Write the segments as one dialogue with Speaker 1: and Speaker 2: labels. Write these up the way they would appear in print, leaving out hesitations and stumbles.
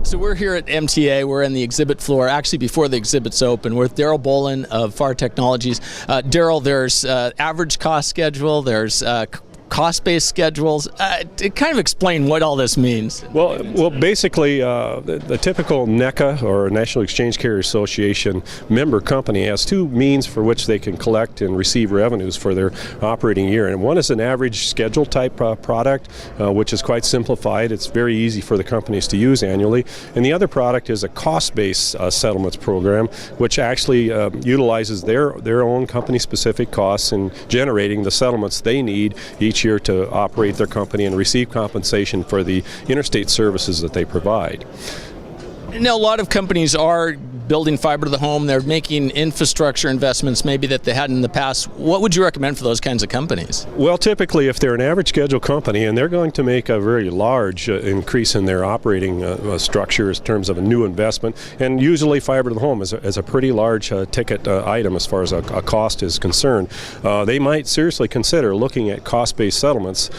Speaker 1: So we're here at MTA. We're in the exhibit floor, actually before the exhibit's open. We're with Daryl Bolin of FAR Technologies. Daryl, there's average cost schedule, there's cost-based schedules. Kind of explain what all this means.
Speaker 2: Well, basically, the typical NECA, or National Exchange Carrier Association member company, has two means for which they can collect and receive revenues for their operating year. And one is an average schedule type product, which is quite simplified. It's very easy for the companies to use annually. And the other product is a cost-based settlements program, which actually utilizes their own company-specific costs in generating the settlements they need each year to operate their company and receive compensation for the interstate services that they provide.
Speaker 1: Now, a lot of companies are building fiber to the home. They're making infrastructure investments maybe that they hadn't in the past. What would you recommend for those kinds of companies?
Speaker 2: Well, typically, if they're an average schedule company and they're going to make a very large increase in their operating structure in terms of a new investment, and usually fiber to the home is a pretty large ticket item as far as a cost is concerned, they might seriously consider looking at cost-based settlements,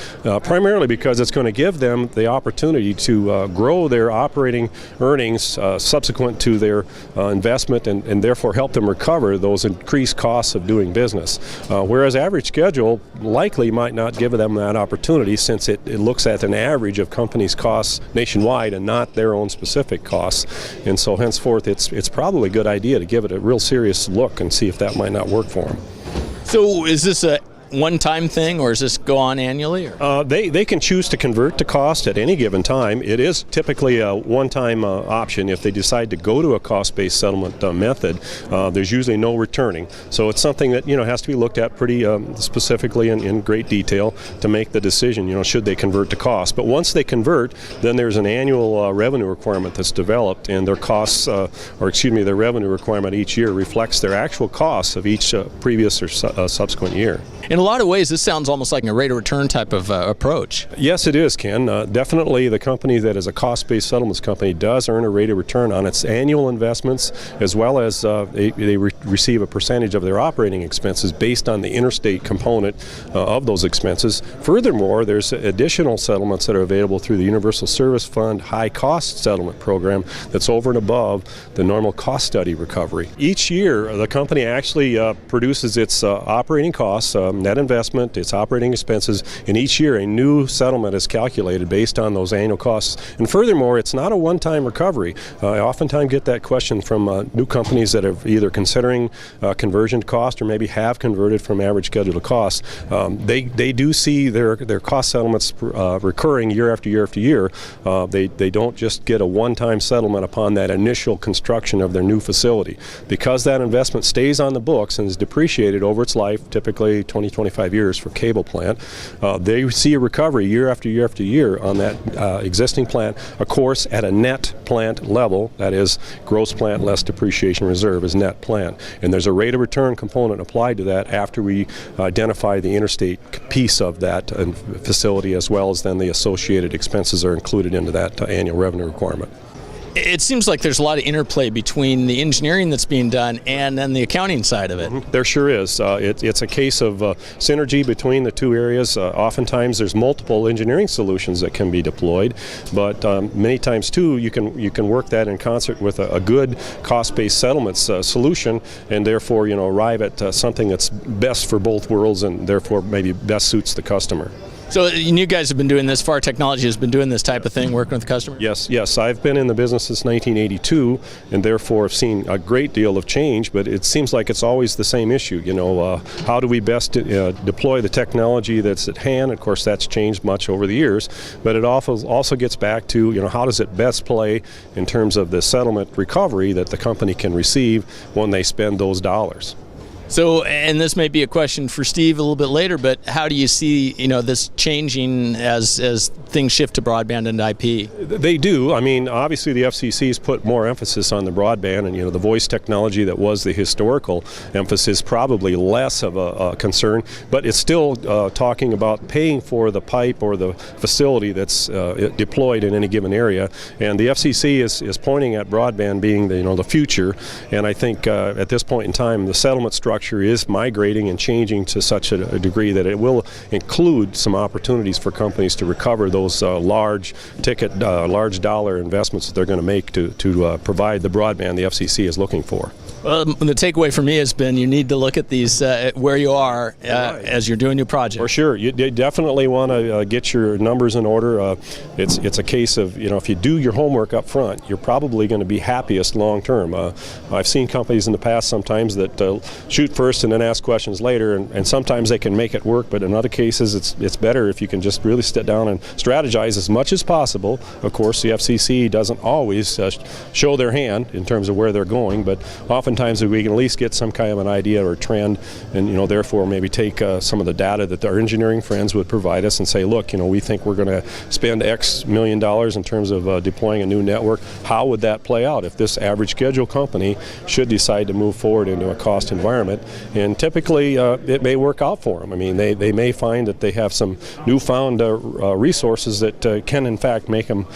Speaker 2: primarily because it's going to give them the opportunity to grow their operating earnings subsequent to their investment and therefore help them recover those increased costs of doing business. Whereas average schedule likely might not give them that opportunity, since it looks at an average of companies' costs nationwide and not their own specific costs. And so henceforth it's probably a good idea to give it a real serious look and see if that might not work for them.
Speaker 1: So is this a one-time thing, or does this go on annually?
Speaker 2: They can choose to convert to cost at any given time. It is typically a one-time option. If they decide to go to a cost-based settlement method, there's usually no returning. So it's something that has to be looked at pretty specifically in great detail to make the decision. Should they convert to cost? But once they convert, then there's an annual revenue requirement that's developed, and their costs, their revenue requirement each year reflects their actual costs of each previous or subsequent year.
Speaker 1: In a lot of ways, this sounds almost like a rate of return type of approach.
Speaker 2: Yes, it is, Ken. Definitely the company that is a cost-based settlements company does earn a rate of return on its annual investments, as well as they receive a percentage of their operating expenses based on the interstate component of those expenses. Furthermore, there's additional settlements that are available through the Universal Service Fund high-cost settlement program that's over and above the normal cost study recovery. Each year, the company actually produces its operating costs, net investment, its operating expenses, and each year a new settlement is calculated based on those annual costs. And furthermore, it's not a one-time recovery. I oftentimes get that question from new companies that are either considering conversion to cost or maybe have converted from average schedule to cost. They do see their cost settlements recurring year after year after year. They don't just get a one-time settlement upon that initial construction of their new facility. Because that investment stays on the books and is depreciated over its life, typically 20-25 years for cable plant, they see a recovery year after year after year on that existing plant, of course at a net plant level. That is, gross plant less depreciation reserve is net plant, and there's a rate of return component applied to that after we identify the interstate piece of that facility, as well as then the associated expenses are included into that annual revenue requirement.
Speaker 1: It seems like there's a lot of interplay between the engineering that's being done and then the accounting side of it.
Speaker 2: Mm-hmm. There sure is. It's a case of synergy between the two areas. Oftentimes there's multiple engineering solutions that can be deployed, but many times too you can work that in concert with a good cost-based settlements solution, and therefore arrive at something that's best for both worlds and therefore maybe best suits the customer.
Speaker 1: So you guys have been doing this, FAR Technology has been doing this type of thing, working with customers?
Speaker 2: Yes. I've been in the business since 1982, and therefore have seen a great deal of change, but it seems like it's always the same issue. How do we best deploy the technology that's at hand? Of course, that's changed much over the years, but it also gets back to, how does it best play in terms of the settlement recovery that the company can receive when they spend those dollars.
Speaker 1: So, and this may be a question for Steve a little bit later, but how do you see, this changing as things shift to broadband and IP?
Speaker 2: They do. I mean, obviously the FCC's put more emphasis on the broadband, and the voice technology that was the historical emphasis probably less of a concern, but it's still talking about paying for the pipe or the facility that's deployed in any given area, and the FCC is pointing at broadband being the future, and I think at this point in time the settlement structure infrastructure is migrating and changing to such a degree that it will include some opportunities for companies to recover those large ticket, large dollar investments that they're going to make to provide the broadband the FCC is looking for.
Speaker 1: Well, the takeaway for me has been you need to look at these where you are as you're doing your project.
Speaker 2: For sure, you definitely want to get your numbers in order. It's a case of, if you do your homework up front, you're probably going to be happiest long term. I've seen companies in the past sometimes that shoot first and then ask questions later, and sometimes they can make it work, but in other cases it's better if you can just really sit down and strategize as much as possible. Of course, the FCC doesn't always show their hand in terms of where they're going, but oftentimes we can at least get some kind of an idea or trend, and therefore maybe take some of the data that our engineering friends would provide us and say, look, we think we're going to spend X million dollars in terms of deploying a new network. How would that play out if this average schedule company should decide to move forward into a cost environment? And typically it may work out for them. I mean, they may find that they have some newfound resources that can in fact make them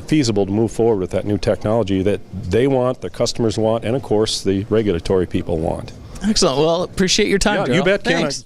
Speaker 2: feasible to move forward with that new technology that they want, the customers want, and of course the regulatory people want.
Speaker 1: Excellent. Well, appreciate your time, Darryl.
Speaker 2: You bet, Ken.
Speaker 1: Thanks.